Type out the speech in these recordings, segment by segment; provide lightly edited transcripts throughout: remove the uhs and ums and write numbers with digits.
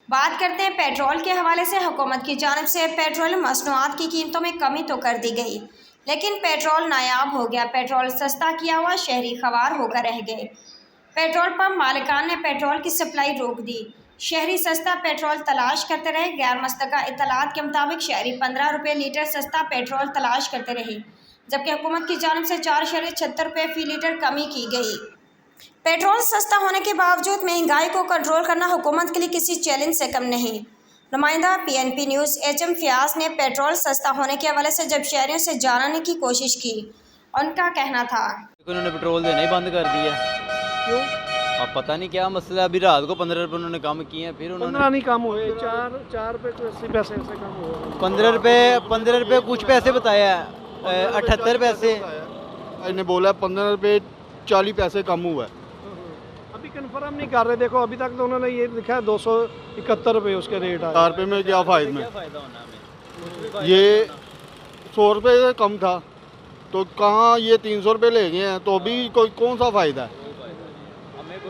बात करते हैं पेट्रोल के हवाले से। हुकूमत की जानिब से पेट्रोल मसनूआत की कीमतों में कमी तो कर दी गई, लेकिन पेट्रोल नायाब हो गया। पेट्रोल सस्ता किया हुआ शहरी ख्वार होकर रह गए। पेट्रोल पंप मालिकान ने पेट्रोल की सप्लाई रोक दी। शहरी सस्ता पेट्रोल तलाश करते रहे। गैर मुस्तक़ा इत्तलात के मुताबिक शहरी 15 रुपये लीटर सस्ता पेट्रोल तलाश करते रहे, जबकि हुकूमत की जानिब से 4.76 रुपये फ़ी लीटर कमी की गई। पेट्रोल सस्ता होने के बावजूद महंगाई को कंट्रोल करना हुकूमत के लिए किसी चैलेंज से कम नहीं। नुमाइंदा PNP न्यूज़ HM फ़याज़ ने पेट्रोल सस्ता होने के हवाले से जब शहरियों से जानने की कोशिश की, उनका कहना था उन्होंने पेट्रोल देना ही बंद कर दिया। क्यों? अब पता नहीं क्या मसला है। अभी रात को 15 रुपये उन्होंने कम किए हैं, फिर उन्होंने 15 नहीं कम हुए, 4 रुपये तो 80 पैसे ऐसे कम हुए। 15 रुपये कुछ पैसे बताया है, 78 पैसे इन्हें बोला 15 रुपये 40 पैसे कम हुआ है। अभी कंफर्म नहीं कर रहे। देखो अभी तक तो उन्होंने ये लिखा है 271 रुपये उसके रेट आए। 4 रुपये में क्या फ़ायदा में, ये 100 रुपये से कम था तो कहाँ ये 300 रुपये ले गए हैं, तो अभी कोई कौन सा फ़ायदा है।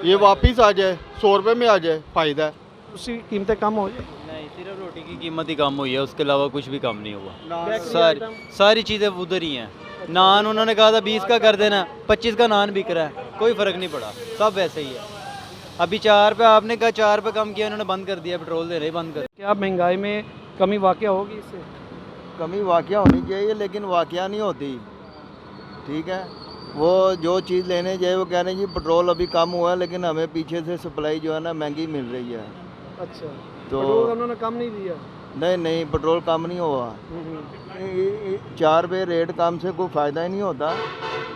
ये वापस आ जाए 100 रुपये में आ जाए, फ़ायदा है। उसकी कीमतें कम हो जाए। नहीं, सिर्फ रोटी की कीमत ही कम हुई है, उसके अलावा कुछ भी कम नहीं हुआ। सारी चीज़ें उधर ही हैं। नान उन्होंने कहा था 20 का कर देना, 25 का नान बिक रहा है, कोई फ़र्क नहीं पड़ा, सब वैसे ही है। अभी 4 पे आपने कहा 4 पे कम किया, उन्होंने बंद कर दिया, पेट्रोल देना ही बंद कर दिया। क्या महंगाई में कमी वाक़या होगी इससे? कमी वाक़या होनी चाहिए, लेकिन वाक़या नहीं होती। ठीक है, वो जो चीज़ लेने जाए वो कह रहे हैं जी पेट्रोल अभी कम हुआ है, लेकिन हमें पीछे से सप्लाई जो है ना महंगी मिल रही है। अच्छा, तो पेट्रोल उन्होंने कम नहीं दिया? नहीं, पेट्रोल कम नहीं हुआ। 4 रुपये रेट कम से कोई फ़ायदा ही नहीं होता।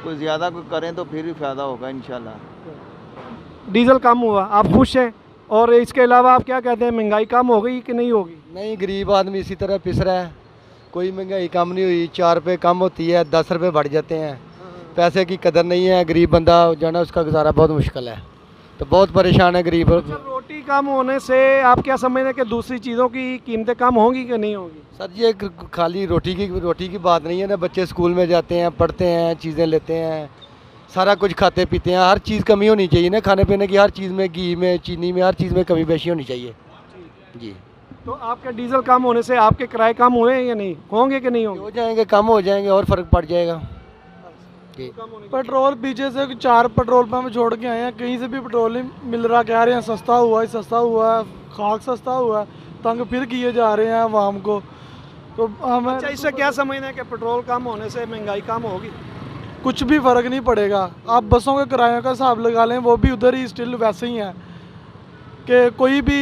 कोई ज़्यादा कोई करें तो फिर ही फ़ायदा होगा इंशाल्लाह। डीजल कम हुआ, आप खुश हैं? और इसके अलावा आप क्या कहते हैं, महंगाई कम हो गई कि नहीं होगी? नहीं, गरीब आदमी इसी तरह पिस रहा है। कोई महंगाई कम नहीं हुई। 4 रुपये कम होती है, 10 रुपये बढ़ जाते हैं। पैसे की कदर नहीं है। गरीब बंदा जो है ना, उसका गुजारा बहुत मुश्किल है, तो बहुत परेशान है गरीब। अच्छा, रोटी कम होने से आप क्या समझते हैं कि दूसरी चीज़ों की कीमतें कम होंगी कि नहीं होगी? सर जी, एक खाली रोटी की बात नहीं है ना। बच्चे स्कूल में जाते हैं, पढ़ते हैं, चीज़ें लेते हैं, सारा कुछ खाते पीते हैं। हर चीज़ कमी होनी चाहिए ना, खाने पीने की हर चीज़ में, घी में, चीनी में, हर चीज़ में कमी बेशी होनी चाहिए जी। तो आपके डीजल कम होने से आपके किराए कम हुए हैं या नहीं होंगे कि नहीं होंगे? हो जाएंगे, कम हो जाएंगे और फ़र्क पड़ जाएगा जी। पेट्रोल पीछे से 4 पेट्रोल पंप छोड़ के आए हैं, कहीं से भी पेट्रोल नहीं मिल रहा। कह रहे हैं सस्ता हुआ है, खाक सस्ता हुआ है, तंग फिर किए जा रहे हैं आवाम को। तो हमें अच्छा, इससे क्या समझना है कि पेट्रोल कम होने से महंगाई कम होगी? कुछ भी फ़र्क नहीं पड़ेगा। आप बसों के किरायों का हिसाब लगा लें, वो भी उधर ही स्टिल वैसे ही है कि कोई भी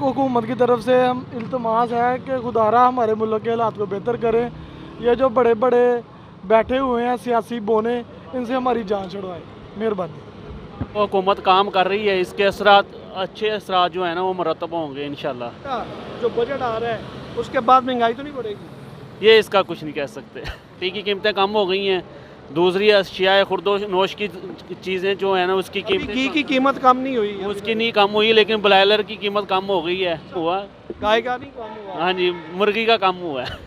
हुकूमत की तरफ से हम इल्तमास है कि खुदारा हमारे मुल्क के हालात को बेहतर करें। ये जो बड़े बड़े बैठे हुए हैं सियासी बोने, इनसे हमारी जान छुड़वाएं, मेहरबानी। हुकूमत काम कर रही है, इसके असरात, अच्छे असरात जो है ना वो मुरतब होंगे इंशाल्लाह। जो बजट आ रहा है उसके बाद महंगाई तो नहीं बढ़ेगी? ये इसका कुछ नहीं कह सकते। टी की कीमतें कम हो गई हैं, दूसरी अशियाए खुर्दो नोश की चीज़ें जो है ना उसकी कीमत, घी की कीमत कम नहीं हुई? उसकी नहीं कम हुई, लेकिन ब्रायलर की कीमत कम हो गई है। हुआ गाय का नहीं कम हुआ? हाँ जी, मुर्गी का कम हुआ है।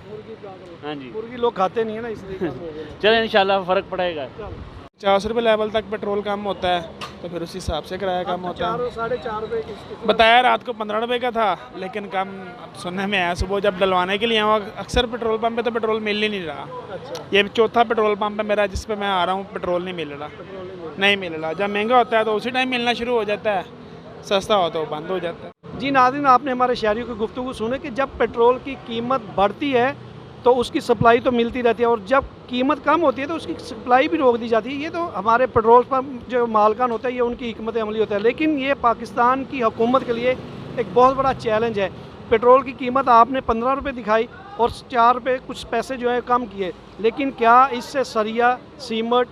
हाँ जी, मुर्गी लोग खाते नहीं है ना, इसलिए कम हो गया। चलो इंशाल्लाह फ़र्क पड़ेगा। 400 रुपये लेवल तक पेट्रोल कम होता है, तो फिर उस हिसाब से किराया कम होता है। 4.5 रुपये बताया रात को 15 रुपये का था, लेकिन कम सुनने में आया। सुबह जब डलवाने के लिए आया, अक्सर पेट्रोल पंप पे तो पेट्रोल मिल ही नहीं रहा। अच्छा, ये चौथा पेट्रोल पंप है मेरा जिस पे मैं आ रहा हूँ, पेट्रोल नहीं मिल रहा। नहीं मिल रहा। जब महंगा होता है तो उसी टाइम मिलना शुरू हो जाता है, सस्ता हो तो बंद हो जाता है। जी नाज़रीन, आपने हमारे शहरियों की गुफ्तगू सुने कि जब पेट्रोल की कीमत बढ़ती है तो उसकी सप्लाई तो मिलती रहती है, और जब कीमत कम होती है तो उसकी सप्लाई भी रोक दी जाती है। ये तो हमारे पेट्रोल पंप जो मालकान होता है, ये उनकी हिकमत अमली होता है। लेकिन ये पाकिस्तान की हुकूमत के लिए एक बहुत बड़ा चैलेंज है। पेट्रोल की कीमत आपने 15 रुपये दिखाई और 4 रुपये कुछ पैसे जो है कम किए, लेकिन क्या इससे सरिया, सीमेंट,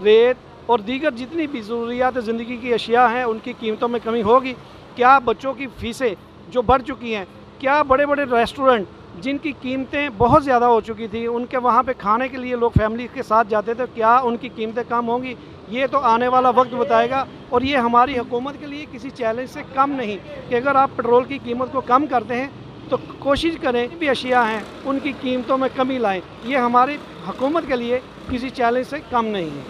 रेत और दीगर जितनी भी ज़रूरियात ज़िंदगी की अशिया हैं उनकी कीमतों में कमी होगी? क्या बच्चों की फ़ीसें जो बढ़ चुकी हैं, क्या बड़े बड़े रेस्टोरेंट जिनकी कीमतें बहुत ज़्यादा हो चुकी थी, उनके वहाँ पे खाने के लिए लोग फैमिली के साथ जाते थे, क्या उनकी कीमतें कम होंगी? ये तो आने वाला वक्त बताएगा। और ये हमारी हुकूमत के लिए किसी चैलेंज से कम नहीं कि अगर आप पेट्रोल की कीमत को कम करते हैं तो कोशिश करें भी अशिया हैं उनकी कीमतों में कमी लाएं। ये हमारी हुकूमत के लिए किसी चैलेंज से कम नहीं है।